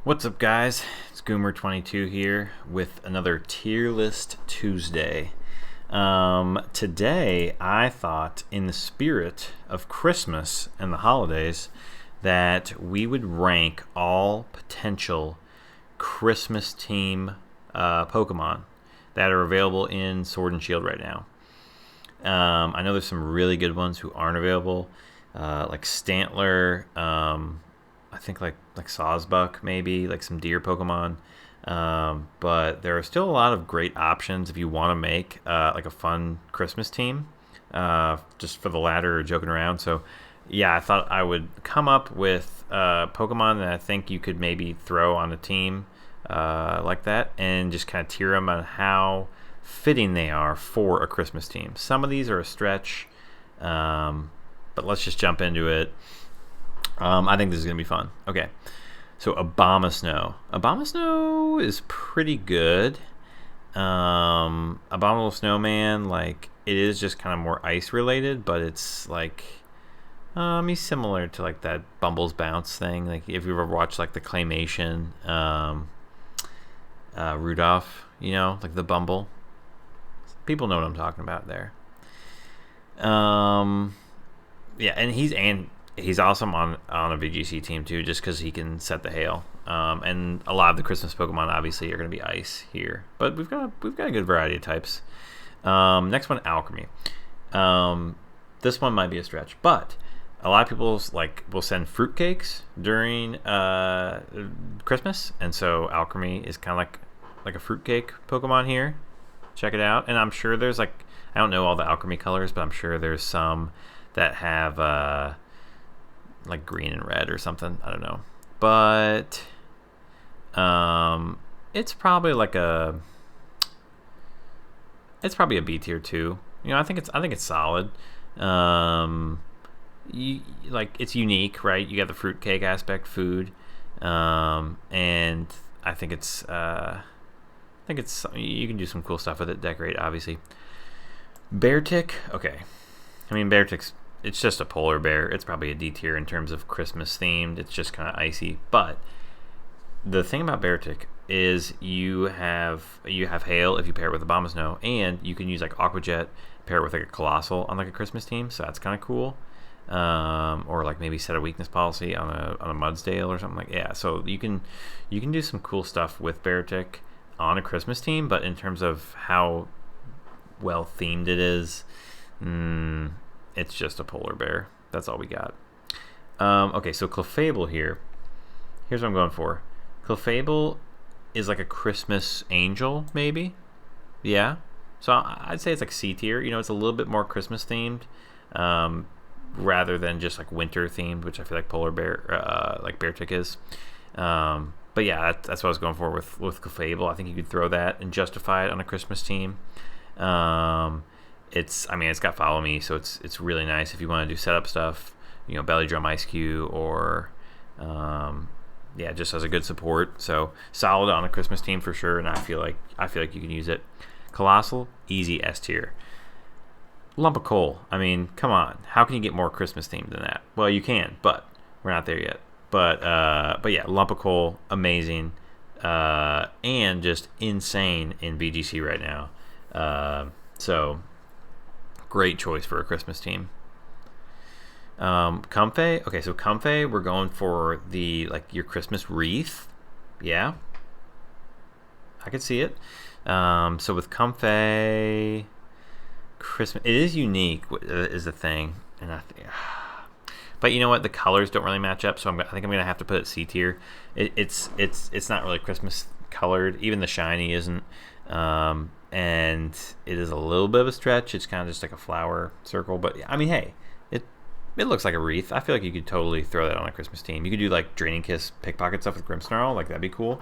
What's up, guys? It's Goomer22 here with another Tier List Tuesday. Today, I thought, in the spirit of Christmas and the holidays, that we would rank all potential Christmas team Pokemon that are available in Sword and Shield right now. I know there's some really good ones who aren't available, like Stantler. I think like Sawsbuck, maybe like some deer Pokemon. But there are still a lot of great options if you want to make like a fun Christmas team, just for the ladder or joking around. So yeah, I thought I would come up with Pokemon that I think you could maybe throw on a team like that, and just kind of tier them on how fitting they are for a Christmas team. Some of these are a stretch, but let's just jump into it. I think this is going to be fun. Okay, so Abomasnow. Abomasnow is pretty good. Abominable Snowman, like, it is just kind of more ice related, but it's like, he's similar to like that Bumble's Bounce thing. Like, if you ever watched like the claymation Rudolph, like the Bumble. People know what I'm talking about there. Yeah, and he's awesome on a VGC team too, just because he can set the hail. And a lot of the Christmas Pokemon obviously are going to be ice here, but we've got a good variety of types. Next one, Alchemy. This one might be a stretch, but a lot of people will send fruitcakes during Christmas, and so Alchemy is kind of like a fruitcake Pokemon here. Check it out, and I'm sure there's I don't know all the Alchemy colors, but I'm sure there's some that have like green and red or something. I don't know, but it's probably a B tier too. I think it's solid. It's unique, right? You got the fruitcake aspect, food, and I think it's you can do some cool stuff with it. Decorate, obviously. Beartic, okay. I mean, Beartic's, it's just a polar bear. It's probably a D tier in terms of Christmas themed. It's just kind of icy. But the thing about Beartic is you have hail if you pair it with Abomasnow, and you can use like Aqua Jet, pair it with like a Colossal on like a Christmas team. So that's kind of cool. Or like maybe set a weakness policy on a Mudsdale or something like. Yeah. So you can do some cool stuff with Beartic on a Christmas team, but in terms of how well themed it is, it's just a polar bear. That's all we got. Okay, so Clefable here. Here's what I'm going for. Clefable is like a Christmas angel, maybe. Yeah. So I'd say it's like C tier. It's a little bit more Christmas themed, rather than just like winter themed, which I feel like polar bear, like Beartic is. But yeah, that's what I was going for with Clefable. I think you could throw that and justify it on a Christmas team. It's got Follow Me, so it's really nice if you want to do setup stuff. Belly Drum Ice Cube, or just as a good support. So solid on a Christmas team for sure, and I feel like you can use it. Colossal, easy S tier. Lump of Coal. I mean, come on, how can you get more Christmas themed than that? Well, you can, but we're not there yet. But yeah, Lump of Coal, amazing, and just insane in VGC right now. So great choice for a Christmas team. Comfey. Okay, so Comfey, we're going for your Christmas wreath. Yeah, I could see it. So with Comfey, Christmas, it is unique is the thing, and but you know what? The colors don't really match up, so I think I'm gonna have to put it C tier. It's not really Christmas colored. Even the shiny isn't. And it is a little bit of a stretch. It's kind of just like a flower circle, but I mean, hey, it looks like a wreath. I feel like you could totally throw that on a Christmas team. You could do like Draining Kiss pickpocket stuff with Grimsterol, like that'd be cool.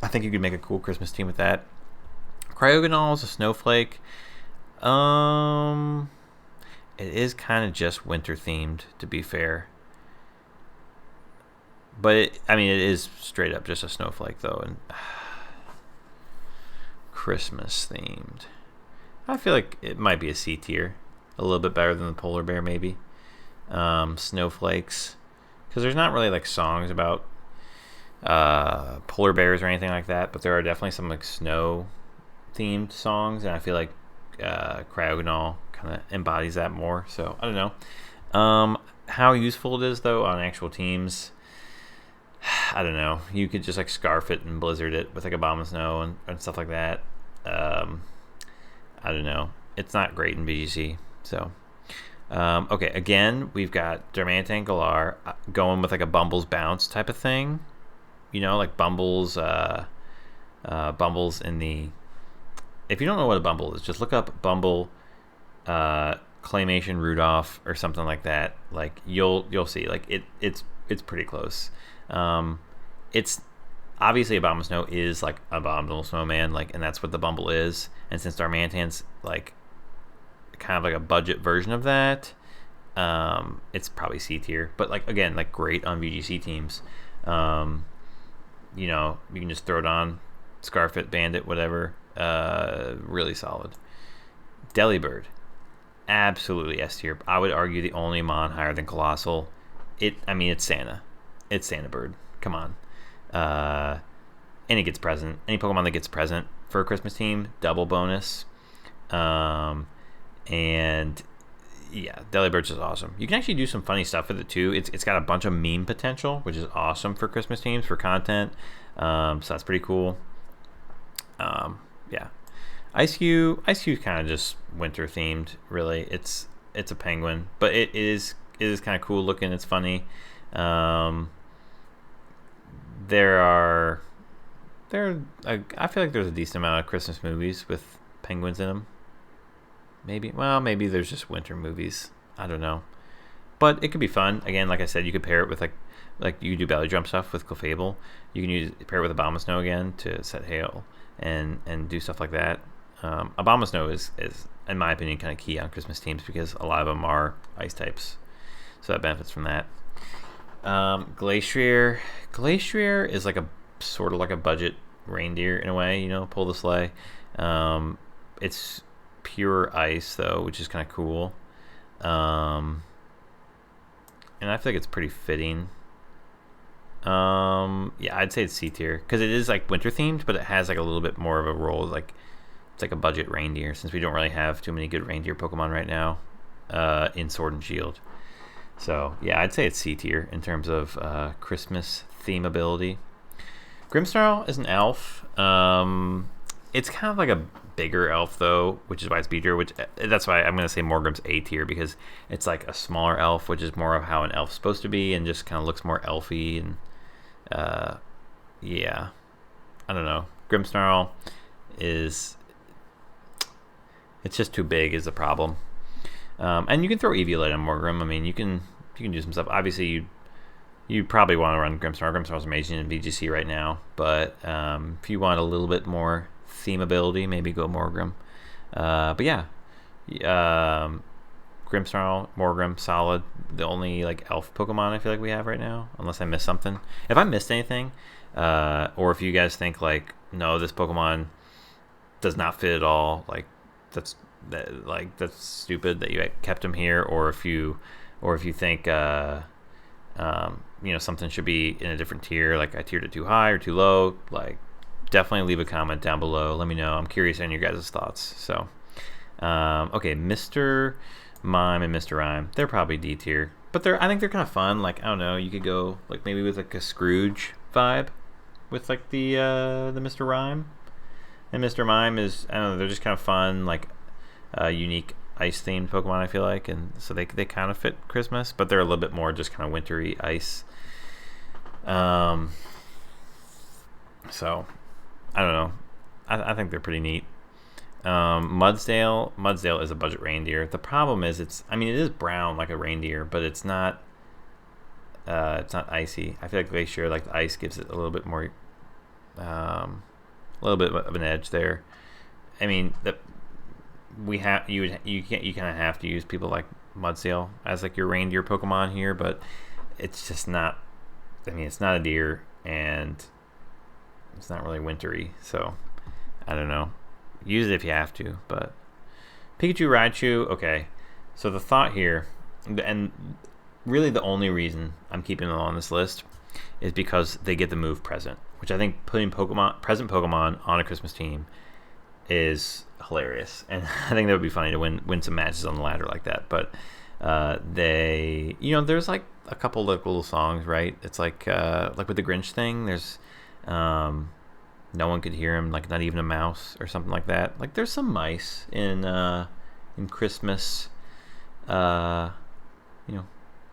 I think you could make a cool Christmas team with that. Cryogonal is a snowflake. It is kind of just winter themed, to be fair. But it is straight up just a snowflake though, and Christmas themed. I feel like it might be a C tier, a little bit better than the polar bear maybe. Snowflakes, because there's not really like songs about polar bears or anything like that, but there are definitely some like snow themed songs, and I feel like Cryogonal kind of embodies that more. So I don't know. How useful it is though on actual teams, I don't know. You could just like scarf it and blizzard it with like Abominable Snow and stuff like that. I don't know. It's not great in BGC. So okay, again we've got Darmanitan Galar going with like a Bumble's Bounce type of thing. You know, like Bumble's Bumble's in the. If you don't know what a Bumble is, just look up Bumble Claymation Rudolph or something like that. Like you'll see. Like it's pretty close. It's obviously Abominable Snow is like Abominable Snowman, like, and that's what the Bumble is. And since Darmanitan's like kind of like a budget version of that, it's probably C tier. But like again, like great on VGC teams. You know, you can just throw it on, scarf it, band it, whatever. Really solid. Delibird, absolutely S tier. I would argue the only mon higher than Colossal. I mean, it's Santa. It's Santa Bird. Come on. And it gets present. Any Pokemon that gets present for a Christmas team, double bonus. And yeah, Delibird's just awesome. You can actually do some funny stuff with it too. It's got a bunch of meme potential, which is awesome for Christmas teams, for content. So that's pretty cool. Yeah. Ice-Q kind of just winter themed, really. It's a penguin, but it is kind of cool looking. It's funny. I feel like there's a decent amount of Christmas movies with penguins in them. Maybe there's just winter movies. I don't know, but it could be fun. Again, like I said, you could pair it with like you do belly drum stuff with Clefable. You can pair it with Abominable Snow again to set hail and do stuff like that. Abominable Snow is in my opinion kind of key on Christmas teams because a lot of them are ice types, so that benefits from that. Glacier is like a sort of like a budget reindeer in a way, you know, pull the sleigh. It's pure ice though, which is kind of cool. And I feel like it's pretty fitting. Yeah, I'd say it's C tier because it is like winter themed, but it has like a little bit more of a role. Like it's like a budget reindeer since we don't really have too many good reindeer Pokemon right now in Sword and Shield. So yeah, I'd say it's C tier in terms of Christmas theme ability. Grimsterol is an elf. It's kind of like a bigger elf though, which is why it's B tier. That's why I'm gonna say Morgrim's A tier because it's like a smaller elf, which is more of how an elf's supposed to be, and just kind of looks more elfy. And yeah, I don't know. Grimsterol it's just too big is the problem. And you can throw Eviolite on Morgrim. I mean, you can do some stuff. Obviously, you probably want to run Grimsterol. Grimsterol's amazing in VGC right now, but if you want a little bit more theme ability, maybe go Morgrim. But yeah, Grimsterol, Morgrim, solid. The only like elf Pokemon I feel like we have right now, unless I missed something. If I missed anything, or if you guys think like, no, this Pokemon does not fit at all, like that's stupid that you kept him here, or if you think you know, something should be in a different tier, like I tiered it too high or too low, like definitely leave a comment down below. Let me know. I'm curious on your guys' thoughts. So okay, Mr. Mime and Mr. Rhyme, they're probably D tier, but I think they're kind of fun. Like I don't know, you could go like maybe with like a Scrooge vibe with like the Mr. Rhyme. And Mr. Mime is, I don't know, they're just kind of fun, like unique ice themed Pokemon, I feel like, and so they kind of fit Christmas, but they're a little bit more just kind of wintry ice. So I don't know. I think they're pretty neat. Mudsdale is a budget reindeer. The problem is it is brown like a reindeer, but it's not icy. I feel like Glacier, like the ice gives it a little bit more a little bit of an edge there. I mean, you kind of have to use people like Mudsdale as like your reindeer Pokemon here, but it's just not. I mean, it's not a deer, and it's not really wintry, so I don't know. Use it if you have to, but Pikachu, Raichu, okay. So the thought here, and really the only reason I'm keeping them on this list, is because they get the move present, which I think putting present Pokemon on a Christmas team is hilarious, and I think that would be funny to win some matches on the ladder like that. But they, there's like a couple of little songs, right? It's like with the Grinch thing. There's no one could hear him, like not even a mouse or something like that. Like there's some mice in Christmas,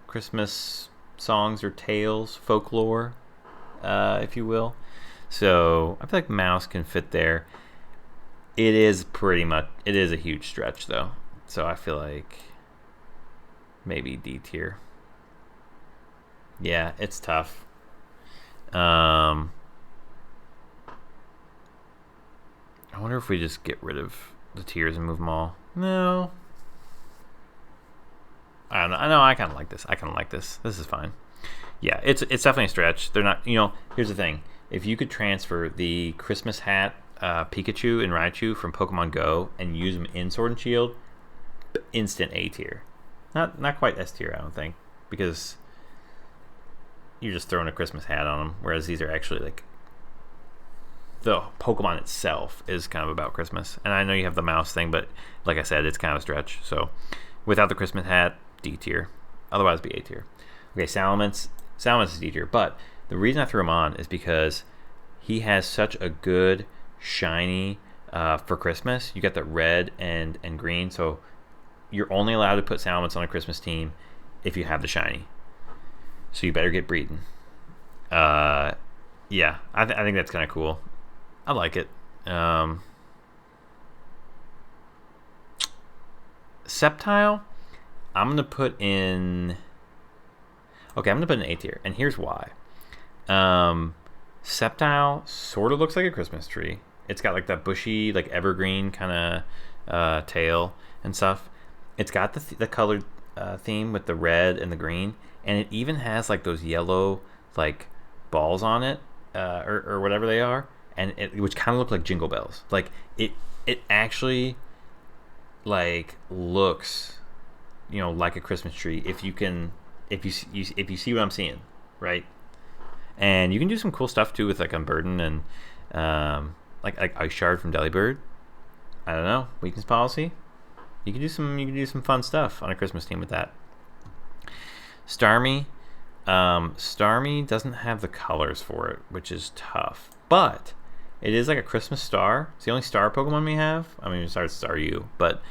Christmas songs or tales, folklore, if you will. So I feel like mouse can fit there. It is a huge stretch though. So I feel like maybe D tier. Yeah, it's tough. I wonder if we just get rid of the tiers and move them all. No. I don't know. I know. I kind of like this. This is fine. Yeah, it's definitely a stretch. They're not. Here's the thing. If you could transfer the Christmas hat Pikachu and Raichu from Pokemon Go and use them in Sword and Shield, instant A tier. Not quite S tier, I don't think, because you're just throwing a Christmas hat on them. Whereas these are actually like the Pokemon itself is kind of about Christmas. And I know you have the mouse thing, but like I said, it's kind of a stretch. So without the Christmas hat, D tier. Otherwise, be A tier. Okay, Salamance is D tier. But the reason I threw him on is because he has such a good shiny for Christmas. You got the red and green, so you're only allowed to put Salamance on a Christmas team if you have the shiny. So you better get breeding. Yeah, I think that's kind of cool. I like it. Sceptile, I'm gonna put in. Okay, I'm gonna put in A tier, and here's why. Sceptile sort of looks like a Christmas tree. It's got like that bushy, like evergreen kind of tail and stuff. It's got the colored theme with the red and the green, and it even has like those yellow like balls on it, or whatever they are, and which kind of look like jingle bells. Like it actually like looks, like a Christmas tree if you see what I'm seeing, right? And you can do some cool stuff too with like Unburden and like Ice Shard from Delibird. I don't know, weakness policy. You can do some fun stuff on a Christmas team with that. Starmie doesn't have the colors for it, which is tough. But it is like a Christmas star. It's the only star Pokemon we have. I mean, besides Staryu, but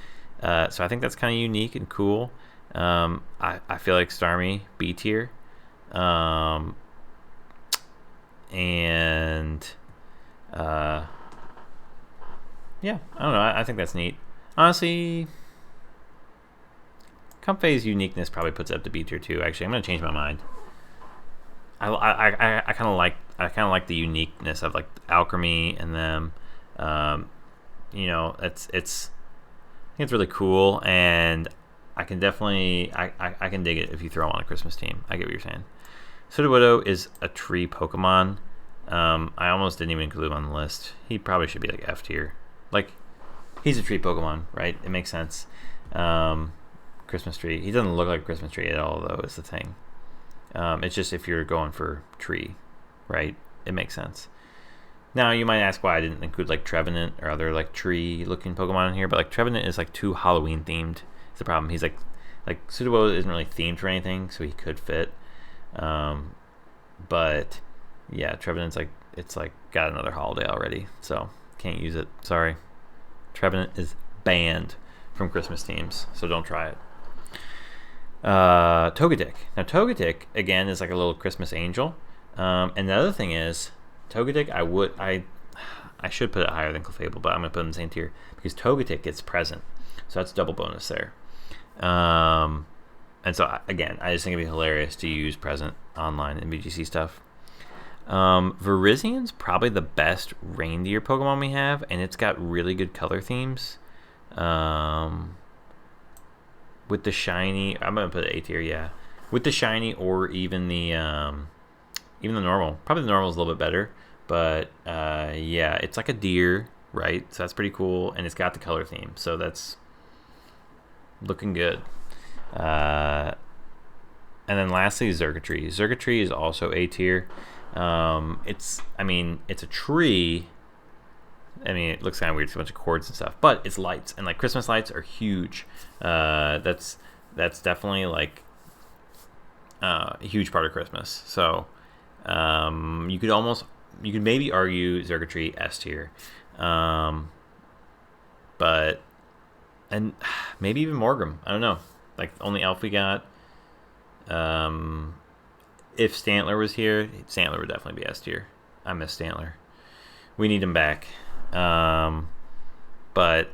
so I think that's kind of unique and cool. I feel like Starmie B tier. And yeah, I don't know. I think that's neat. Honestly, Comfey's uniqueness probably puts it up to B tier too. Actually, I'm gonna change my mind. I kind of like the uniqueness of like Alchemy and them. It's really cool, and I can definitely I can dig it if you throw on a Christmas team. I get what you're saying. Sudowoodo is a tree Pokemon. I almost didn't even include him on the list. He probably should be like F tier. Like, he's a tree Pokemon, right? It makes sense. Christmas tree. He doesn't look like a Christmas tree at all, though, is the thing. It's just if you're going for tree, right? It makes sense. Now, you might ask why I didn't include like Trevenant or other like tree-looking Pokemon in here, but like Trevenant is like too Halloween-themed. It's the problem. He's like Sudowoodo isn't really themed for anything, so he could fit. But yeah, Trevenant's like, it's like got another holiday already, so can't use it. Sorry. Trevenant is banned from Christmas teams, so don't try it. Togetic. Now Togetic again is like a little Christmas angel. And the other thing is, Togetic I should put it higher than Clefable, but I'm gonna put it in the same tier because Togetic gets present, so that's double bonus there. And so again, I just think it'd be hilarious to use present online in BGC stuff. Virizian's probably the best reindeer Pokemon we have, and it's got really good color themes. With the shiny, I'm gonna put it A tier, yeah. With the shiny or even the normal. Probably the normal is a little bit better, but yeah, it's like a deer, right? So that's pretty cool, and it's got the color theme, so that's looking good. And then lastly, Circuitry. Circuitry is also A tier. It's a tree. I mean, it looks kind of weird. It's a bunch of cords and stuff, but it's lights, and like Christmas lights are huge. That's definitely like a huge part of Christmas. So you could maybe argue Circuitry S tier, but and maybe even Morgrim. I don't know. Like the only elf we got. If Stantler was here, Stantler would definitely be S tier. I miss Stantler. We need him back. But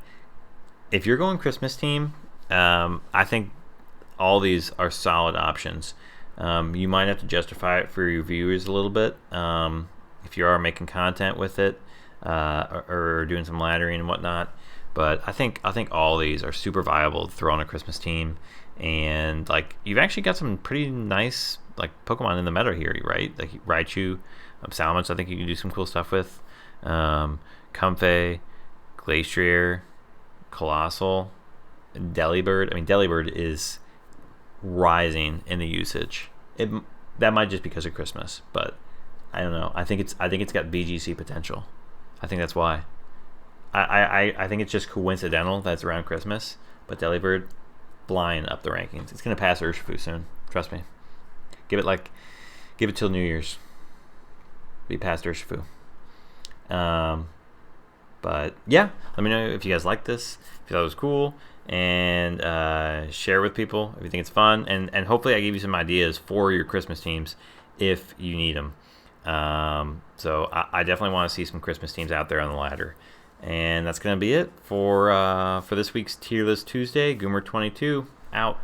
if you're going Christmas team, I think all these are solid options. You might have to justify it for your viewers a little bit if you are making content with it or doing some laddering and whatnot. But I think all these are super viable to throw on a Christmas team. And like you've actually got some pretty nice like Pokemon in the meta here, right? Like Raichu, Salamance. I think you can do some cool stuff with. Comfey, Glacier, Colossal, Delibird. I mean, Delibird is rising in the usage. That might just be because of Christmas, but I don't know. I think it's got BGC potential. I think that's why. I think it's just coincidental that it's around Christmas, but Delibird flying up the rankings. It's gonna pass Urshifu soon. Trust me. Give it till New Year's. Be past Urshifu. But yeah, let me know if you guys like this, if you thought it was cool, and share with people if you think it's fun, and hopefully I gave you some ideas for your Christmas teams if you need them. So I definitely want to see some Christmas teams out there on the ladder. And that's going to be it for this week's Tier List Tuesday. Goomer22 out.